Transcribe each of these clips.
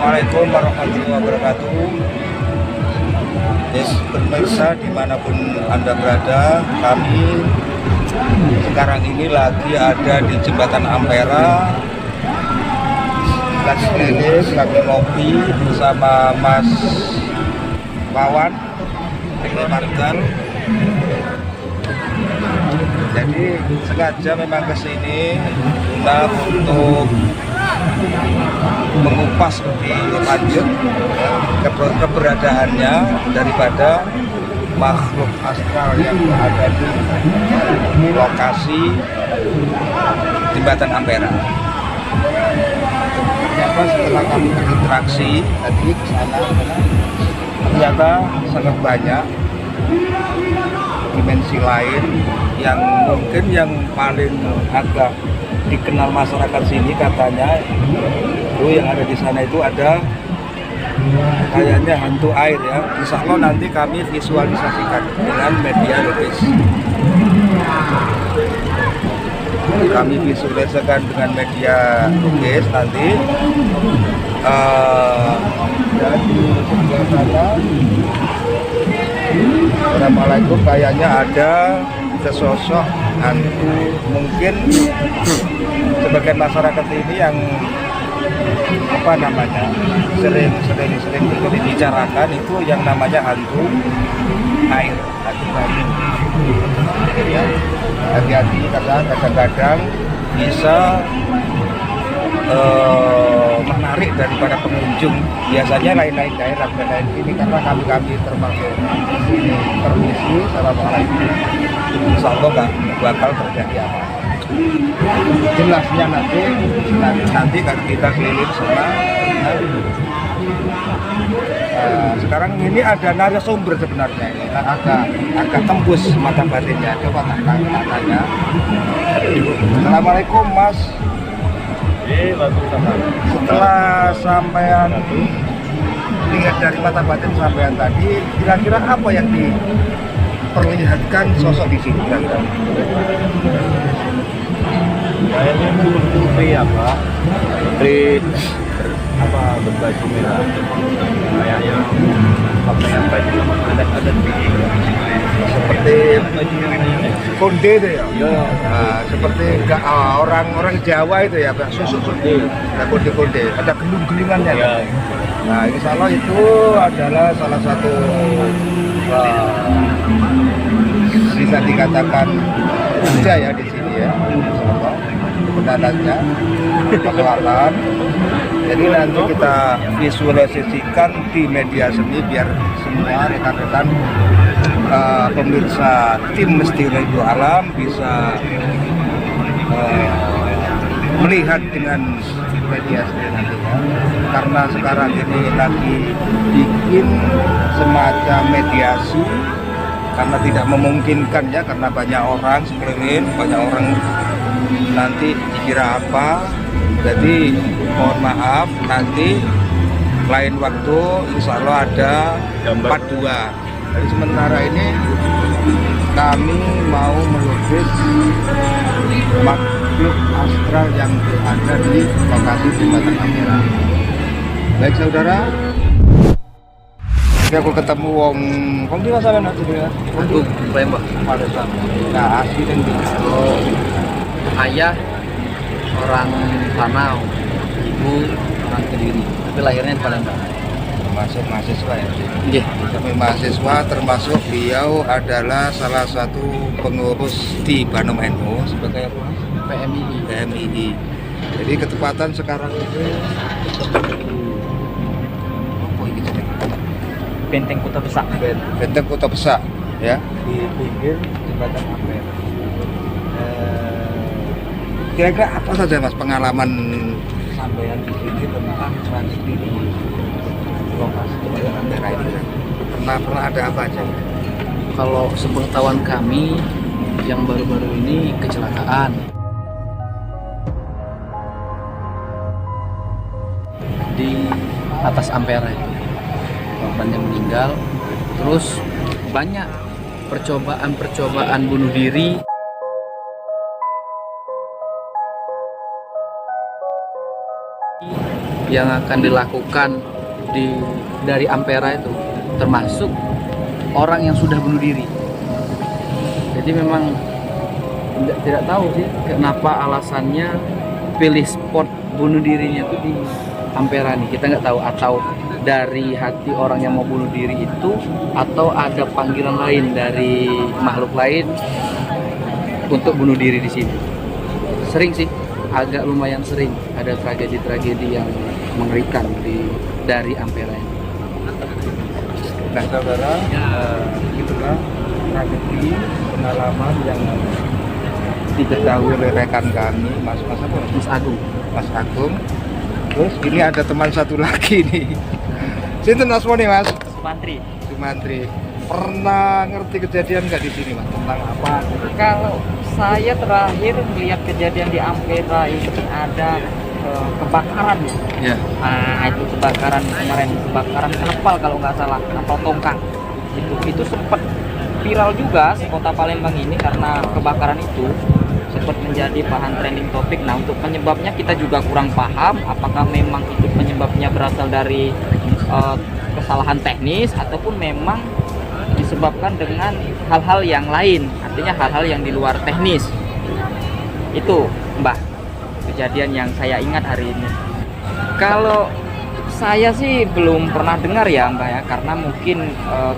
Assalamualaikum warahmatullahi wabarakatuh. Yes, pemirsa dimanapun Anda berada, kami sekarang ini lagi ada di Jembatan Ampera. Lagi keliling, kami ngopi bersama Mas Wawan, Teknik Margal. Jadi sengaja memang ke sini guna untuk mengupas lebih lanjut keberadaannya daripada makhluk astral yang ada di lokasi Jembatan Ampera. Ternyata setelah kami berinteraksi tadi ke sana, ternyata sangat banyak dimensi lain yang mungkin yang paling agak dikenal masyarakat sini katanya itu yang ada di sana itu ada kayaknya hantu air ya. Insya Allah nanti kami visualisasikan dengan media lukis. Kami visualisasikan dengan media lukis nanti. Dan di sebelah sana, Assalamualaikum, kayaknya ada sesosok hantu, mungkin sebagian masyarakat ini yang sering itu dibicarakan itu yang namanya hantu air, hantu air. Ya, hati-hati karena kadang-kadang bisa menarik daripada pengunjung. Biasanya lain-lain daerah dan lain ini karena kami termasuk ini permisi. Assalamualaikum. Insya Allah nggak bakal terjadi apa. Jelasnya nanti kan kita keliling sana. Sekarang ini ada narasumber sebenarnya ini agak tembus mata batinnya. Coba tanya. Assalamualaikum Mas. Setelah sampean lihat dari mata batin sampean tadi, kira-kira apa yang diperlihatkan sosok di sini? Kayaknya putri berbaju merah, kayaknya pakaian baju adat seperti konde itu ya? Iya. Nah, seperti orang Jawa itu ya, susuk konde, konde, ada gelung-gelungannya. Ya. Nah, insya Allah itu adalah salah satu bisa dikatakan raja ya di sini ya. Kebenarannya, pengenalan. Jadi nanti kita visualisasikan di media seni biar semua rekan-rekan pemirsa tim Misteri Dua Alam bisa melihat dengan media seni nantinya. Karena sekarang ini lagi bikin semacam mediasi karena tidak memungkinkan ya, karena banyak orang sekeliling, banyak orang nanti dikira apa. Jadi mohon maaf, nanti lain waktu insya Allah ada part 2. Jadi sementara ini kami mau melukis makhluk astral yang ada di lokasi Jembatan Ampera. Baik saudara, aku ketemu wong di masalah nanti ya. Aku Palembang. Nah, asli dan Ayah orang Panau, ibu orang Kediri, tapi lahirnya di Palembang. Termasuk mahasiswa ya. Iya. Kami mahasiswa, termasuk beliau adalah salah satu pengurus di Banom NU sebagai apa? PMII. Jadi ketepatan sekarang ini Benteng Kota Besar. Benteng Kota Besar ya, di pinggir Jembatan Ampera. Kira-kira apa saja Mas pengalaman sampean di sini tentang transit di lokasi Jembatan Ampera ini? Pernah ada apa aja? Kalau sepengetahuan kami yang baru-baru ini kecelakaan di atas Ampera itu, korbannya meninggal. Terus banyak percobaan bunuh diri. yang akan dilakukan dari Ampera itu, termasuk orang yang sudah bunuh diri. Jadi memang tidak tahu sih kenapa alasannya pilih spot bunuh dirinya itu di Ampera nih, kita nggak tahu, atau dari hati orang yang mau bunuh diri itu, atau ada panggilan lain dari makhluk lain untuk bunuh diri di sini. Sering sih, agak lumayan sering ada tragedi-tragedi yang mengerikan dari Ampera ini. Nah saudara, itulah tragedi pengalaman yang diketahui oleh rekan kami, Mas Agung. Mas Agung. Terus ini ada teman satu lagi nih. Sinten asmane Mas? Sumantri. Pernah ngerti kejadian nggak di sini Mas? Tentang apa? Kalau saya terakhir melihat kejadian di Ampera ini ada kebakaran ya. Ya. Nah, itu kebakaran kemarin, kebakaran kapal kalau nggak salah, kapal tongkang. Itu sempat viral juga di kota Palembang ini karena kebakaran itu sempat menjadi bahan trending topik. Nah, untuk penyebabnya kita juga kurang paham apakah memang itu penyebabnya berasal dari kesalahan teknis ataupun memang disebabkan dengan hal-hal yang lain, artinya hal-hal yang di luar teknis. Itu Mbak, kejadian yang saya ingat hari ini. Kalau saya sih belum pernah dengar ya Mbak ya, karena mungkin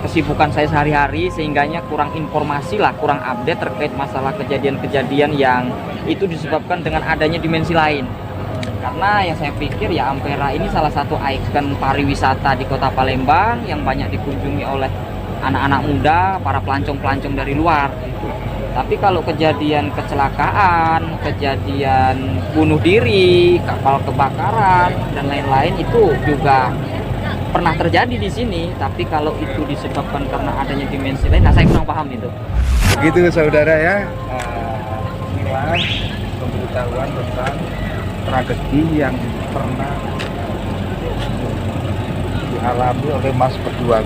kesibukan saya sehari-hari sehingganya kurang informasi lah, kurang update terkait masalah kejadian-kejadian yang itu disebabkan dengan adanya dimensi lain. Karena yang saya pikir ya Ampera ini salah satu ikon pariwisata di kota Palembang yang banyak dikunjungi oleh anak-anak muda, para pelancong-pelancong dari luar gitu. Tapi kalau kejadian kecelakaan, kejadian bunuh diri, kapal kebakaran dan lain-lain itu juga pernah terjadi di sini. Tapi kalau itu disebabkan karena adanya dimensi lain, nah saya kurang paham itu. Begitu saudara ya. Inilah pemberitahuan tentang tragedi yang pernah dialami oleh Mas Pejuang.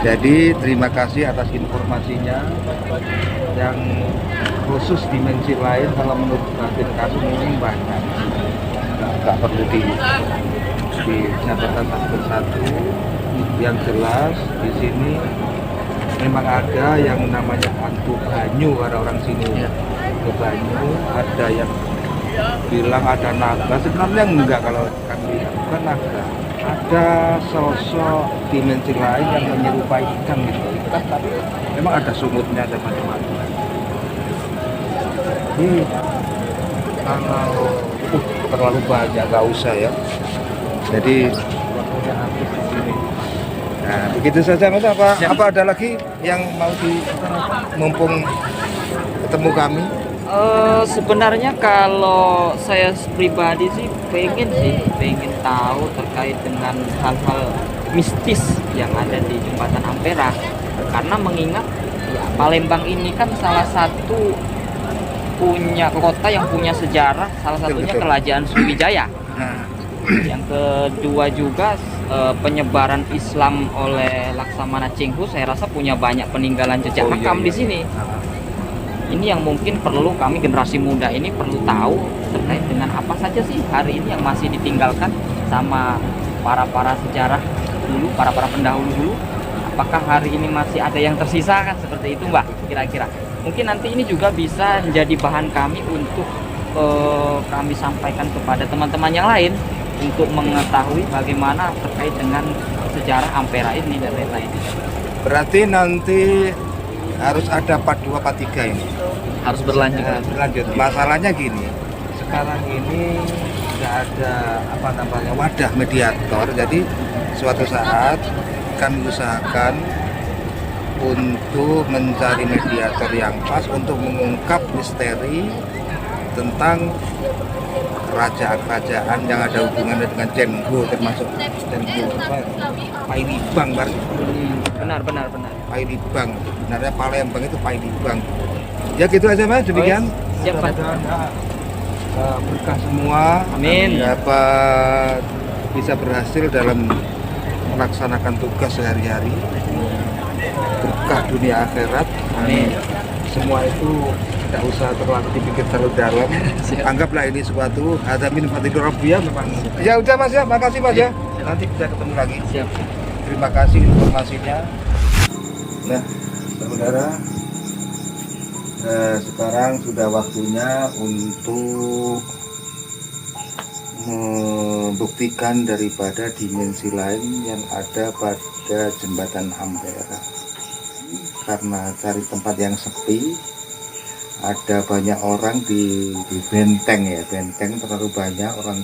Jadi terima kasih atas informasinya. Yang khusus dimensi lain kalau menurut Raden Kasum ini banyak, nggak perlu dinyatakan satu persatu. Yang jelas di sini memang ada yang namanya hantu banyu, orang-orang sini. Hantu banyu, ada yang bilang ada naga, sebenarnya enggak, kalau kami lihat bukan naga, ada sosok dimensi lain yang menyerupai ikan gitu, ikan tapi memang ada sumutnya, ada macam-macam. Jadi kalau terlalu banyak nggak usah ya, jadi waktunya habis di sini. Nah begitu saja Mas, apa ada lagi yang mau mumpung ketemu kami? Sebenarnya kalau saya pribadi sih pengen tahu terkait dengan hal-hal mistis yang ada di jembatan Ampera, karena mengingat ya, Palembang ini kan salah satu punya kota yang punya sejarah, salah satunya betul. Kerajaan Sriwijaya. Yang kedua juga penyebaran Islam oleh Laksamana Chengho, saya rasa punya banyak peninggalan jejak rekam di sini. Ini yang mungkin perlu kami generasi muda ini perlu tahu terkait dengan apa saja sih hari ini yang masih ditinggalkan sama para sejarah dulu, para pendahulu dulu. Apakah hari ini masih ada yang tersisa kan seperti itu Mbak kira-kira? Mungkin nanti ini juga bisa menjadi bahan kami untuk kami sampaikan kepada teman-teman yang lain untuk mengetahui bagaimana terkait dengan sejarah Ampera ini dan lain-lain. Berarti nanti harus ada part 2, part 3 ini. Harus berlanjut. Berlanjut. Masalahnya gini, sekarang ini nggak ada wadah mediator. Jadi suatu saat kami usahakan untuk mencari mediator yang pas untuk mengungkap misteri tentang kerajaan-kerajaan yang ada hubungannya dengan Chengho, termasuk Chengho Pailibang, Benar. Pailibang. Sebenarnya Palembang itu Pailibang. Ya gitu aja Mas, demikian. Siap, Pak. Berkah semua. Amin. Dapat bisa berhasil dalam melaksanakan tugas sehari-hari. Berkah dunia akhirat. Amin. semua itu tidak usah terlalu dipikir terlalu dalam. Siap. Anggaplah ini suatu ada min fadlur rabbiyah memang. Ya udah Mas ya, makasih Mas ya. Nanti bisa ketemu lagi. Siap. Terima kasih informasinya. Nah, saudara, sekarang sudah waktunya untuk membuktikan daripada dimensi lain yang ada pada jembatan Ampera. Karena cari tempat yang sepi, ada banyak orang di benteng ya, benteng terlalu banyak orang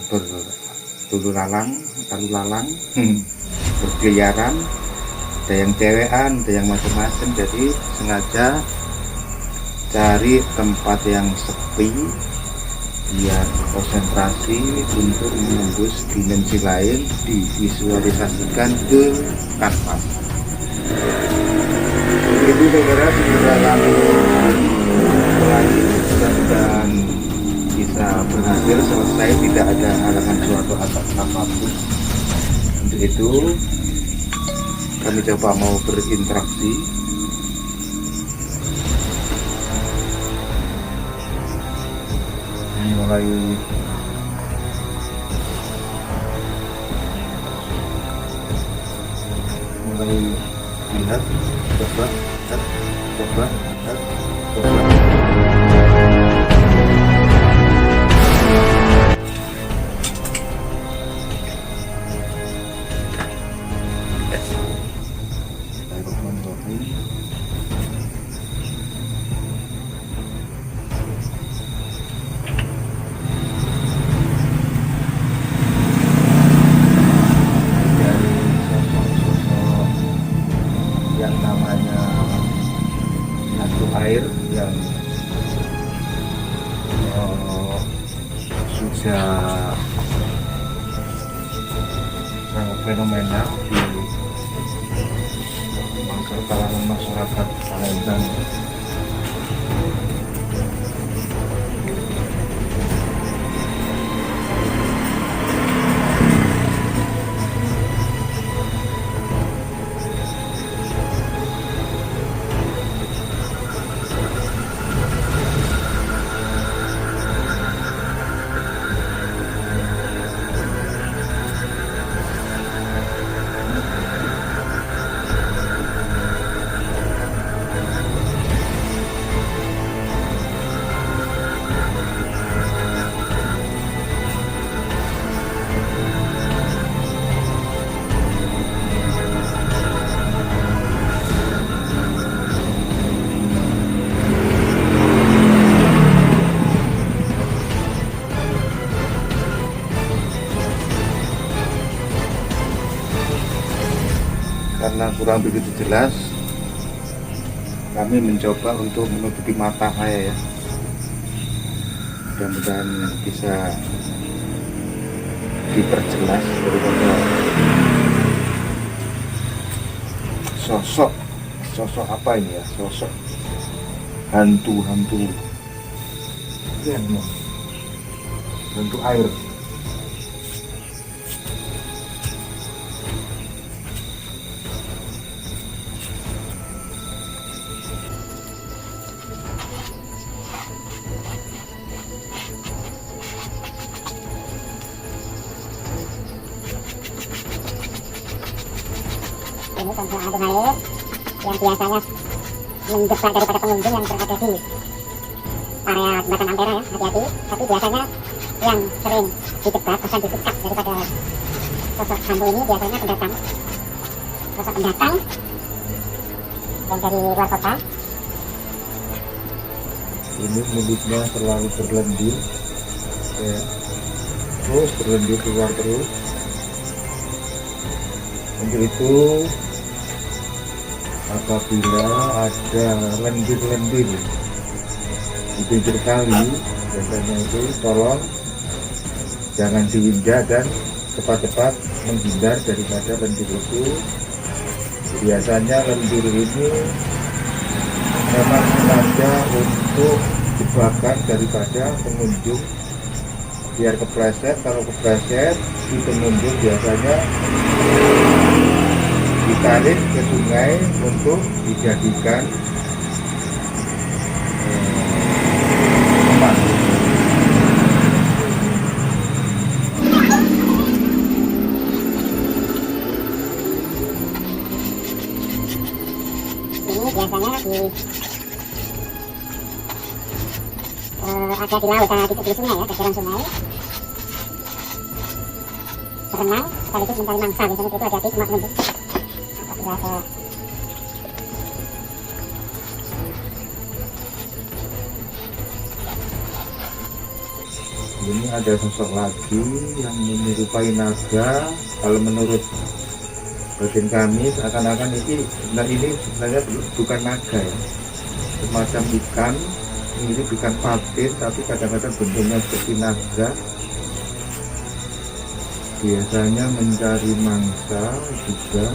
lalu lalang berkeliaran, ada yang cewekan, ada yang macam-macam. Jadi sengaja cari tempat yang sepi biar konsentrasi untuk menembus dimensi lain, divisualisasikan ke kanvas. Itu saudara, segera kami mulai, mudah-mudahan bisa berhasil selesai, tidak ada halangan suatu atau apapun. Untuk itu kami coba mau berinteraksi. Mulai lihat, coba lihat, coba lihat, coba. Yang namanya satu air yang sudah sangat fenomenal di kalangan masyarakat Palembang. Karena kurang begitu jelas, kami mencoba untuk menutupi mata saya ya. Mudah-mudahan bisa diperjelas daripada sosok apa ini ya, sosok hantu air. Ini contoh hantu air yang biasanya menjebak daripada pengunjung yang berada di area jembatan Ampera ya, hati-hati. Tapi biasanya yang sering dijebak bahkan disikat daripada sosok hantu ini biasanya pendatang, sosok pendatang yang dari luar kota. Ini mulutnya terlalu berlendir ya, terus berlendir keluar terus. Untuk itu apabila ada lendir-lendir di pinggir kali, biasanya itu tolong jangan diinjak dan cepat-cepat menghindar daripada lendir itu. Biasanya lendir ini memang sengaja untuk jebakan daripada pengunjung biar kepleset. Kalau kepleset si pengunjung biasanya ditarik ke sungai untuk dijadikan biasanya ada di laut, ada di sungai ya, dasar sungai. Berenang sekaligus mencari mangsa, biasanya itu hati-hati cuma menembus. Biasa. Ini ada sosok lagi yang menyerupai naga. Kalau menurut bagian kami seakan-akan ini sebenarnya bukan naga ya, semacam ikan, mirip ikan patin tapi kadang-kadang bentuknya seperti naga. Biasanya mencari mangsa juga,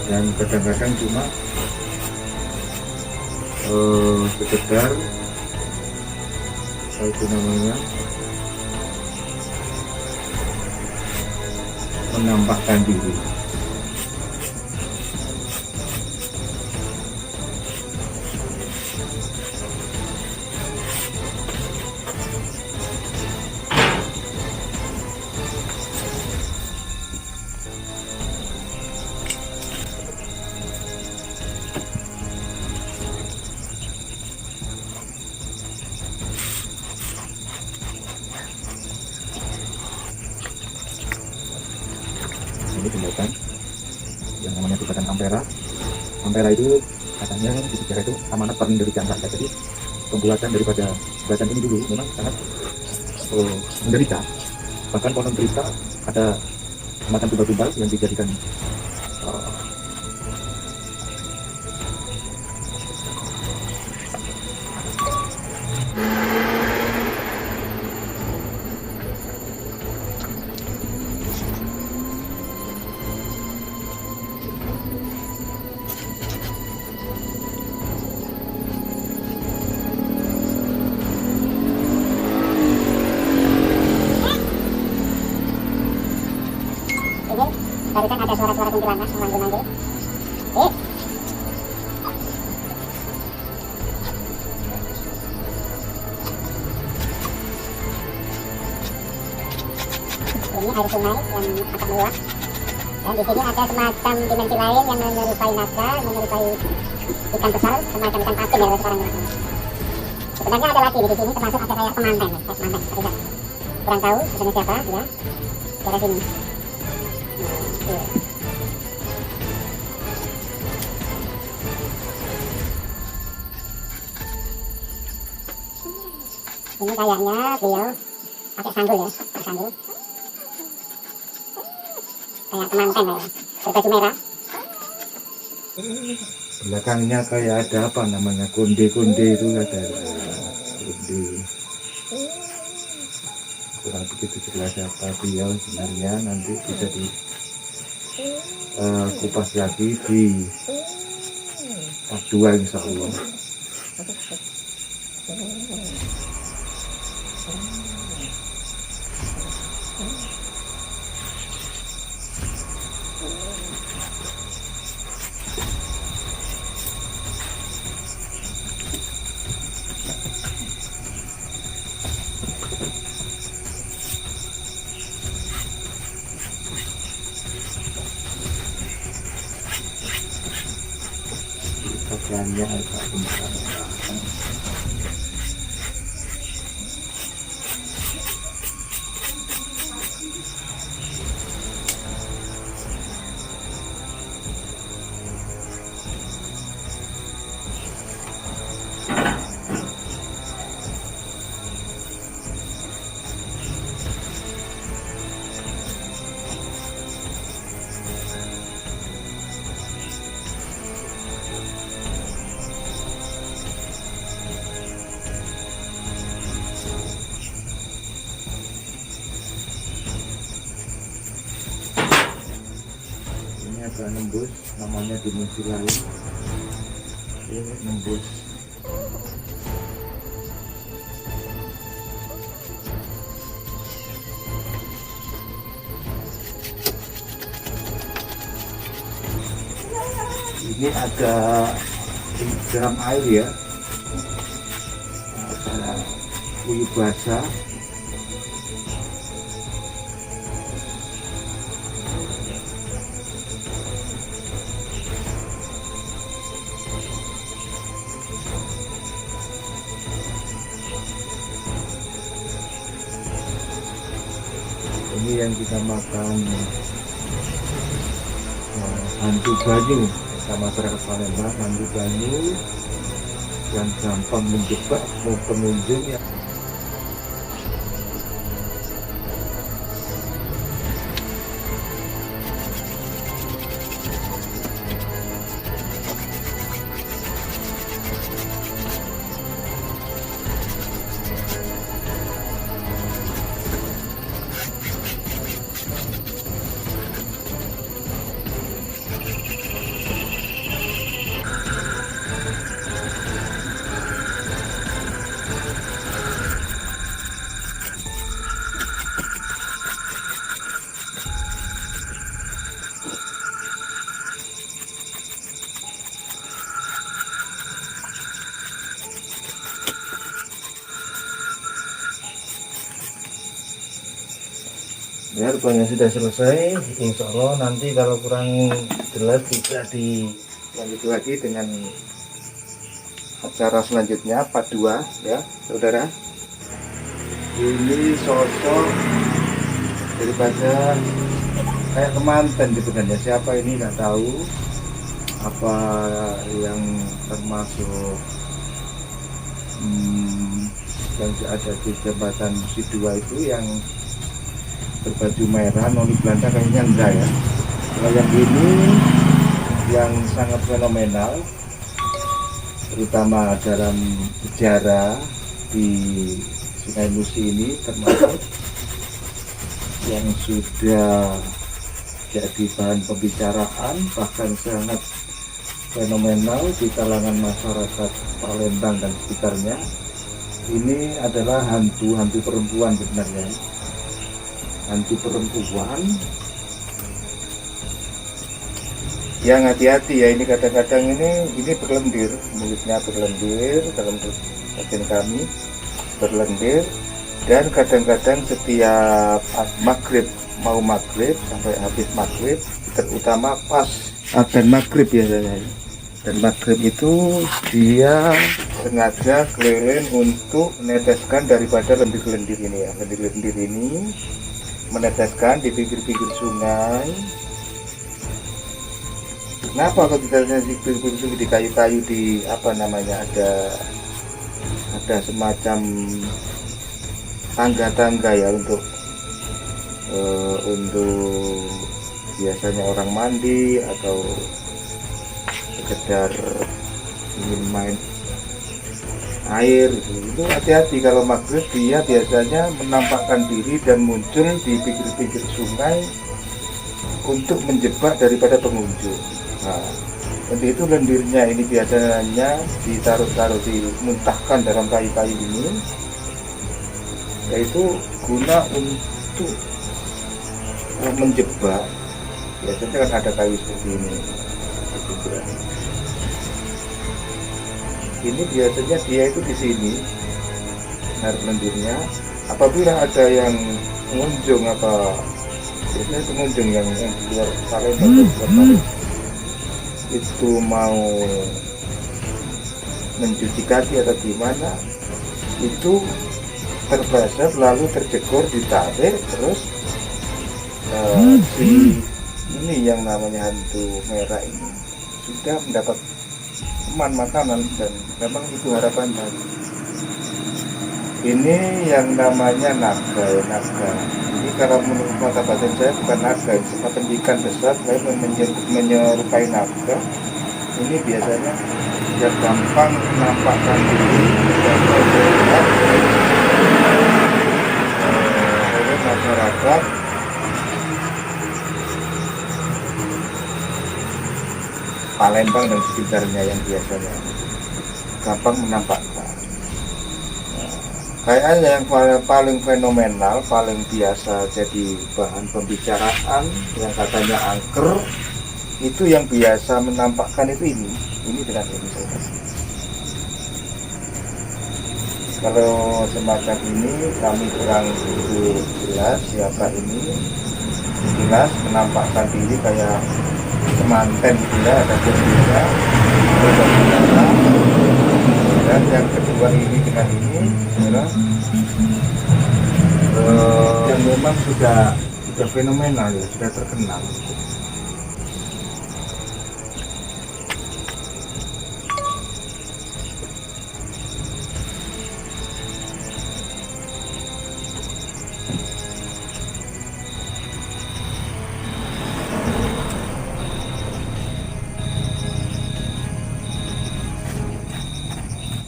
dan kadang-kadang cuma sekedar apa itu namanya, menampakkan diri. Ini jembatan yang namanya jembatan Ampera. Ampera itu katanya di sejarah itu amanat paling dari rakyat. Jadi pembuatan daripada jembatan ini dulu memang sangat menderita. Bahkan konon berita ada semacam tumbal-tumbal yang dijadikan barusan ada suara-suara kuntilanak memanggil-manggil. Ini air sungai yang akan meluap. Dan di sini ada semacam dimensi lain yang menyerupai naga, menyerupai ikan besar, semacam ikan patin ya sekarang ini. Sebenarnya ada lagi di sini, termasuk ada kayak pemanten, tapi kurang tahu sebenarnya siapa ya. Dari sini. Ini kayaknya beliau pakai sanggul ya, pakai sanggul. Kayak pemanten ya, berbaju merah. belakangnya kayak ada apa namanya, konde-konde itu ada konde. Kurang begitu jelas apa beliau sebenarnya, nanti bisa dikupas lagi di part 2 insya Allah. Pakaiannya agak besar. Agak nembus, namanya dimensi lain. Ini nembus. Ini agak dalam air ya, ada puyuh basah. yang dinamakan hantu banyu sama masyarakat Palembang. Hantu banyu yang gampang menjebak pengunjung ya. Ya, rupanya sudah selesai. Insya Allah nanti kalau kurang jelas bisa dilanjut lagi dengan acara selanjutnya part 2 ya saudara. Ini sosok daripada kayak kemanten gitu kan ya, siapa ini nggak tahu, apa yang termasuk yang ada di jembatan Sidua itu yang berbaju merah noni Belanda, kayaknya enggak ya. Kalau yang ini yang sangat fenomenal, terutama dalam sejarah di Sungai Musi ini, termasuk yang sudah jadi bahan pembicaraan, bahkan sangat fenomenal di kalangan masyarakat Palembang dan sekitarnya. Ini adalah hantu perempuan sebenarnya. Hantu perempuan yang hati-hati ya, ini kadang-kadang ini berlendir, mulutnya berlendir, dalam bagian kami berlendir, dan kadang-kadang setiap maghrib, mau maghrib sampai habis maghrib, terutama pas adzan maghrib biasanya, dan maghrib itu dia sengaja keliling untuk meneteskan daripada lendir-lendir ini ya, lendir-lendir ini meneteskan di pinggir-pinggir sungai. Kenapa kalau kita lihat di pinggir sungai, di kayu-kayu, di apa namanya, ada semacam tangga-tangga ya untuk biasanya orang mandi atau sekedar ingin main air itu hati-hati. Kalau maghrib dia biasanya menampakkan diri dan muncul di pinggir-pinggir sungai untuk menjebak daripada pengunjung. Nah, jadi itu lendirnya ini biasanya ditaruh dimuntahkan dalam kayu-kayu ini, yaitu guna untuk menjebak. Biasanya kan ada kayu seperti ini. Ini biasanya dia itu di sini naruh lendirnya. Apabila ada yang pengunjung biasanya pengunjung yang di luar Palembang itu mau mencuci kaki atau gimana, itu terpleset lalu terjegur, ditarik, terus ini yang namanya hantu merah ini sudah mendapat makanan, dan memang itu harapan tadi. Ini yang namanya naga ya, naga. Ini kalau menurut kata batin saya bukan naga, semacam ikan besar lain menyerupai naga. Ini biasanya biar gampang menampakkan diri oleh masyarakat Palembang dan sekitarnya yang biasanya gampang menampakkan. Kayaknya yang paling fenomenal, paling biasa jadi bahan pembicaraan yang katanya angker, itu yang biasa menampakkan itu ini dengan ini saja. Kalau semacam ini kami kurang begitu jelas siapa ini, jelas menampakkan diri kayak kemanten gitu ya, ada kuncinya, dan yang kedua ini dengan ini adalah yang memang sudah sudah fenomenal ya, sudah terkenal.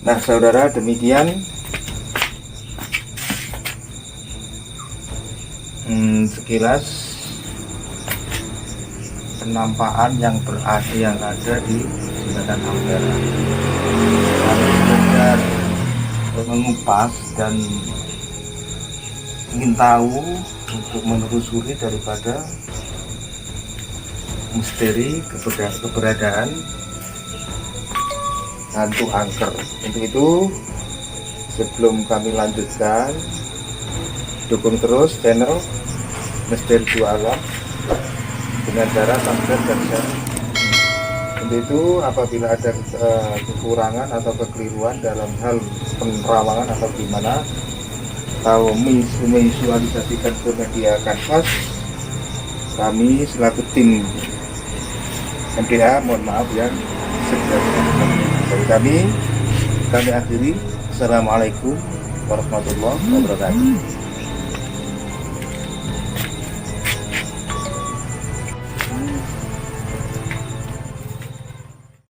Nah saudara, demikian sekilas penampakan yang ada di Jembatan Ampera. Kami sekedar mengupas dan ingin tahu untuk menelusuri daripada misteri keberadaan hantu angker. Untuk itu, sebelum kami lanjutkan, dukung terus channel Misteri Dua Alam dengan cara subscribe dan share. Untuk itu, apabila ada kekurangan atau kekeliruan dalam hal penerawangan atau gimana, atau memvisualisasikan ke media kanvas, kami selaku tim MDA mohon maaf yang sebesar-besarnya. Dari kami akhiri. Assalamualaikum warahmatullahi wabarakatuh.